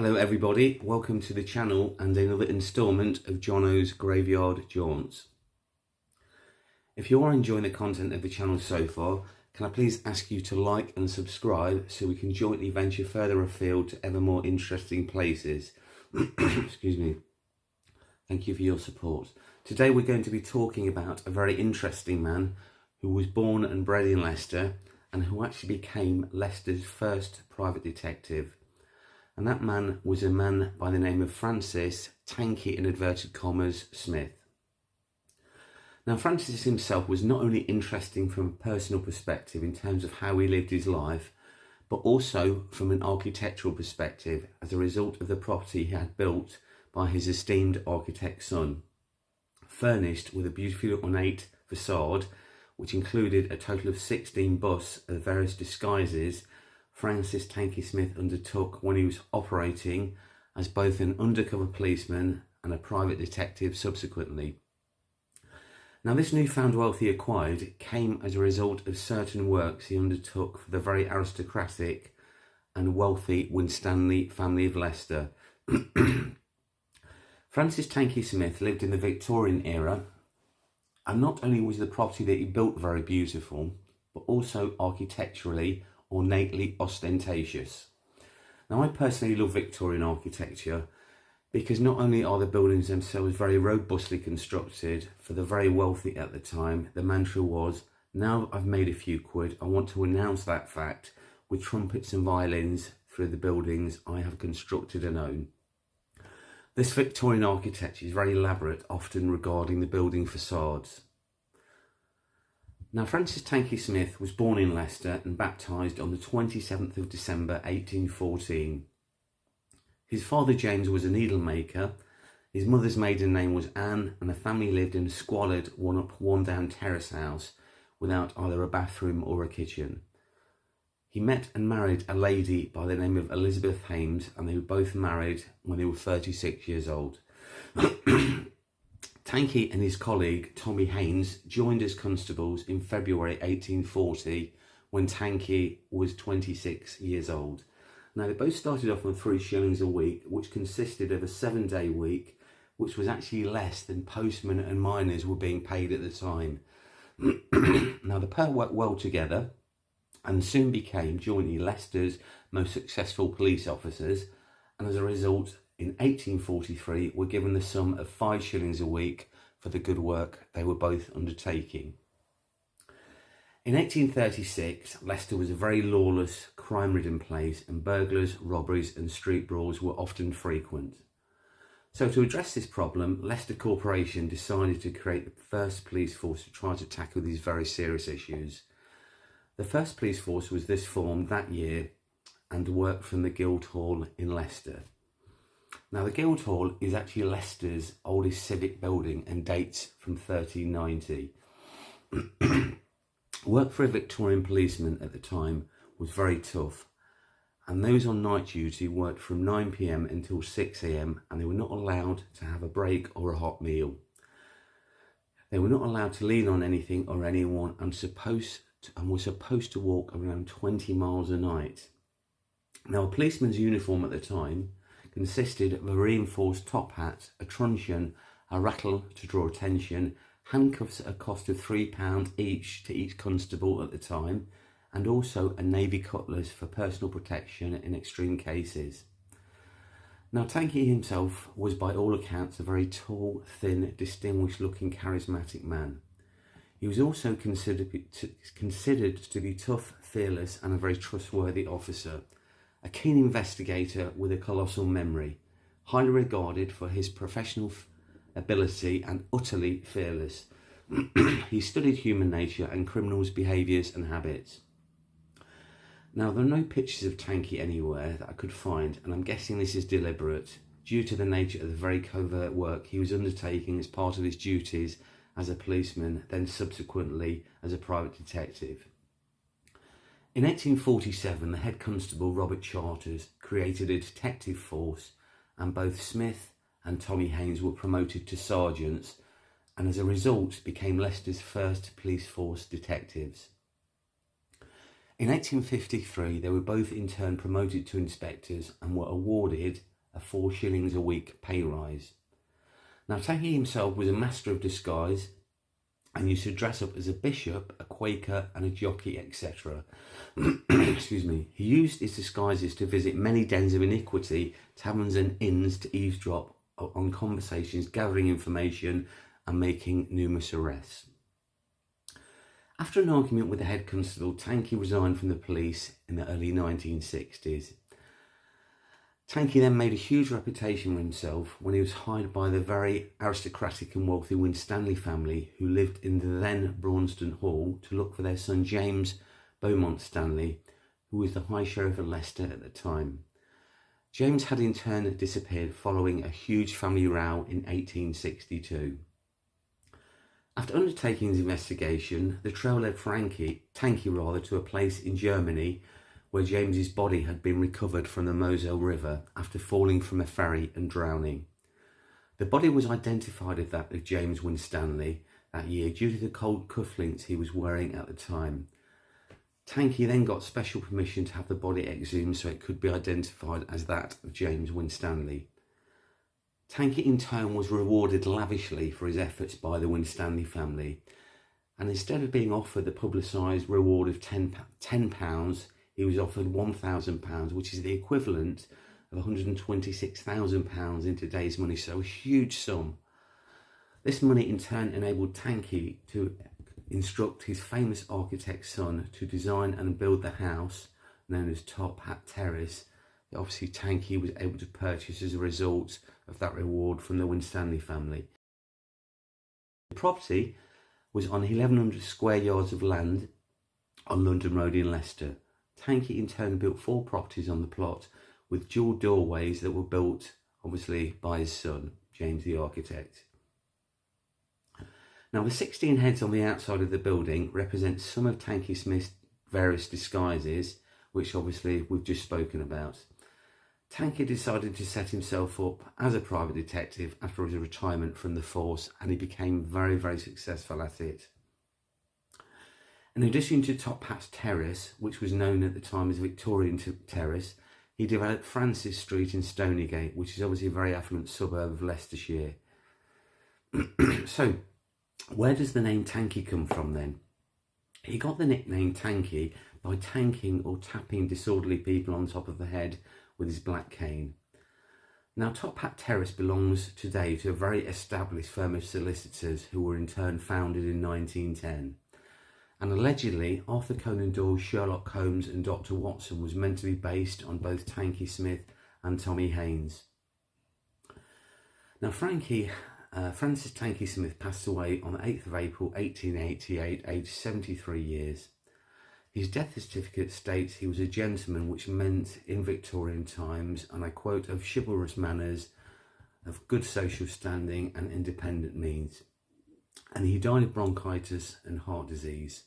Hello everybody, welcome to the channel and another instalment of Jono's Graveyard Jaunts. If you are enjoying the content of the channel so far, can I please ask you to like and subscribe so we can jointly venture further afield to ever more interesting places. Excuse me. Thank you for your support. Today we're going to be talking about a very interesting man who was born and bred in Leicester and who actually became Leicester's first private detective. And that man was a man by the name of Francis, Tanky in inverted commas, Smith. Now Francis himself was not only interesting from a personal perspective in terms of how he lived his life, but also from an architectural perspective as a result of the property he had built by his esteemed architect's son, furnished with a beautifully ornate facade which included a total of 16 busts of various disguises Francis Tanky Smith undertook when he was operating as both an undercover policeman and a private detective subsequently. Now this newfound wealth he acquired came as a result of certain works he undertook for the very aristocratic and wealthy Winstanley family of Leicester. Francis Tanky Smith lived in the Victorian era, and not only was the property that he built very beautiful, but also architecturally ornately ostentatious. Now I personally love Victorian architecture because not only are the buildings themselves very robustly constructed for the very wealthy at the time, the mantra was, now I've made a few quid, I want to announce that fact with trumpets and violins through the buildings I have constructed and own. This Victorian architecture is very elaborate, often regarding the building facades. Now Francis Tanky Smith was born in Leicester and baptised on the 27th of December 1814. His father James was a needlemaker, his mother's maiden name was Anne, and the family lived in a squalid one-up one-down terrace house without either a bathroom or a kitchen. He met and married a lady by the name of Elizabeth Hames, and they were both married when they were 36 years old. Tanky and his colleague Tommy Haynes joined as constables in February 1840 when Tanky was 26 years old. Now they both started off on 3 shillings a week, which consisted of a 7-day week, which was actually less than postmen and miners were being paid at the time. Now the pair worked well together and soon became jointly Leicester's most successful police officers, and as a result in 1843 were given the sum of 5 shillings a week for the good work they were both undertaking. In 1836, Leicester was a very lawless, crime-ridden place, and burglars, robberies and street brawls were often frequent. So to address this problem, Leicester Corporation decided to create the first police force to try to tackle these very serious issues. The first police force was this formed that year and worked from the Guildhall in Leicester. Now the Guildhall is actually Leicester's oldest civic building and dates from 1390. Work for a Victorian policeman at the time was very tough, and those on night duty worked from 9 PM until 6 AM, and they were not allowed to have a break or a hot meal. They were not allowed to lean on anything or anyone and were supposed to walk around 20 miles a night. Now a policeman's uniform at the time consisted of a reinforced top hat, a truncheon, a rattle to draw attention, handcuffs at a cost of £3 each to each constable at the time, and also a navy cutlass for personal protection in extreme cases. Now Tanky himself was by all accounts a very tall, thin, distinguished looking, charismatic man. He was also considered to be tough, fearless and a very trustworthy officer. A keen investigator with a colossal memory, highly regarded for his professional ability and utterly fearless. He studied human nature and criminals' behaviours and habits. Now there are no pictures of Tanky anywhere that I could find, and I'm guessing this is deliberate due to the nature of the very covert work he was undertaking as part of his duties as a policeman, then subsequently as a private detective. In 1847, the head constable, Robert Charters, created a detective force, and both Smith and Tommy Haynes were promoted to sergeants, and as a result became Leicester's first police force detectives. In 1853, they were both in turn promoted to inspectors and were awarded a 4 shillings a week pay rise. Now, Tanky himself was a master of disguise and used to dress up as a bishop, a Quaker and a jockey, etc. Excuse me. He used his disguises to visit many dens of iniquity, taverns and inns to eavesdrop on conversations, gathering information and making numerous arrests. After an argument with the head constable, Tanky resigned from the police in the early 1960s. Tanky then made a huge reputation for himself when he was hired by the very aristocratic and wealthy Winstanley family, who lived in the then Braunston Hall, to look for their son James Stanley, who was the High Sheriff of Leicester at the time. James had in turn disappeared following a huge family row in 1862. After undertaking his investigation, the trail led Tanky to a place in Germany where James's body had been recovered from the Moselle River after falling from a ferry and drowning. The body was identified as that of James Winstanley that year due to the cold cufflinks he was wearing at the time. Tanky then got special permission to have the body exhumed so it could be identified as that of James Winstanley. Tanky in turn was rewarded lavishly for his efforts by the Winstanley family, and instead of being offered the publicised reward of £10, he was offered £1,000, which is the equivalent of £126,000 in today's money, so a huge sum. This money in turn enabled Tanky to instruct his famous architect's son to design and build the house known as Top Hat Terrace that obviously Tanky was able to purchase as a result of that reward from the Winstanley family. The property was on 1,100 square yards of land on London Road in Leicester. Tanky in turn built 4 properties on the plot with dual doorways that were built obviously by his son, James the architect. Now, the 16 heads on the outside of the building represent some of Tanky Smith's various disguises, which obviously we've just spoken about. Tanky decided to set himself up as a private detective after his retirement from the force, and he became very, very successful at it. In addition to Top Hat Terrace, which was known at the time as Victorian Terrace, he developed Francis Street in Stonygate, which is obviously a very affluent suburb of Leicestershire. So, where does the name Tanky come from then? He got the nickname Tanky by tanking or tapping disorderly people on top of the head with his black cane. Now, Top Hat Terrace belongs today to a very established firm of solicitors who were in turn founded in 1910. And allegedly, Arthur Conan Doyle's Sherlock Holmes and Dr. Watson was meant to be based on both Tanky Smith and Tommy Haynes. Now, Francis Tanky Smith passed away on the 8th of April 1888, aged 73 years. His death certificate states he was a gentleman, which meant in Victorian times, and I quote, of chivalrous manners, of good social standing and independent means. And he died of bronchitis and heart disease.